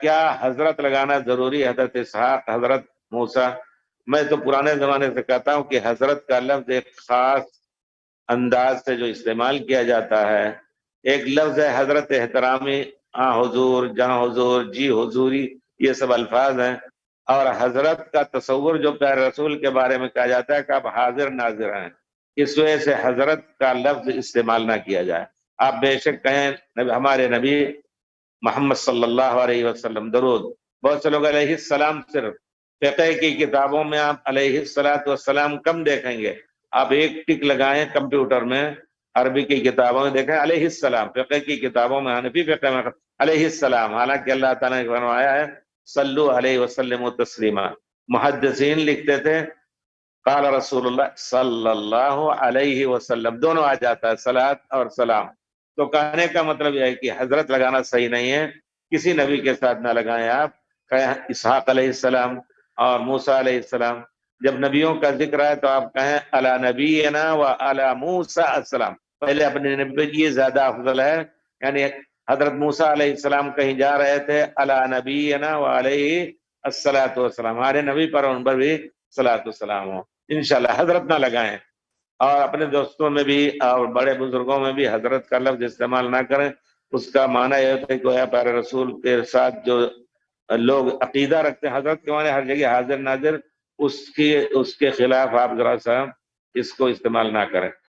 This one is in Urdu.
کیا حضرت لگانا ضروری ہے؟ حضرت اسحاق، حضرت موسیٰ؟ میں تو پرانے زمانے سے کہتا ہوں کہ حضرت کا لفظ ایک خاص انداز سے جو استعمال کیا جاتا ہے، ایک لفظ ہے حضرت احترامی، ہاں حضور، جہاں حضور، جی حضوری، یہ سب الفاظ ہیں. اور حضرت کا تصور جو پیارے رسول کے بارے میں کہا جاتا ہے کہ آپ حاضر ناظر ہیں، اس وجہ سے حضرت کا لفظ استعمال نہ کیا جائے. آپ بے شک کہیں ہمارے نبی محمد صلی اللہ علیہ وسلم، درود. بہت سے لوگ علیہ السلام، صرف فقہ کی کتابوں میں آپ علیہ السلام کم دیکھیں گے. آپ ایک ٹک لگائیں کمپیوٹر میں، عربی کی کتابوں میں دیکھیں علیہ السلام، فقہ کی کتابوں میں، حنفی فقہ میں علیہ السلام، حالانکہ اللہ تعالیٰ نے فرمایا ہے صلو علیہ وسلم تسلیما. محدثین لکھتے تھے قال رسول اللہ صلی اللہ علیہ وسلم، دونوں آ جاتا ہے صلاۃ اور سلام. تو کہنے کا مطلب یہ ہے کہ حضرت لگانا صحیح نہیں ہے، کسی نبی کے ساتھ نہ لگائیں. آپ کہیں اسحاق علیہ السلام اور موسیٰ علیہ السلام. جب نبیوں کا ذکر ہے تو آپ کہیں علی نبینا و علی موسیٰ السلام، پہلے اپنے نبی پہ، یہ زیادہ افضل ہے. یعنی حضرت موسیٰ علیہ السلام کہیں جا رہے تھے، علی نبینا و علیہ الصلاۃ والسلام، ہمارے نبی پر ان پر بھی صلاۃ والسلام ہو. انشاءاللہ حضرت نہ لگائیں. اور اپنے دوستوں میں بھی اور بڑے بزرگوں میں بھی حضرت کا لفظ استعمال نہ کریں. اس کا معنی یہ ہوتا ہے کہ گویا پیارے رسول کے ساتھ جو لوگ عقیدہ رکھتے ہیں حضرت کے معنی ہر جگہ حاضر ناظر، اس کے خلاف آپ ذرا سا اس کو استعمال نہ کریں.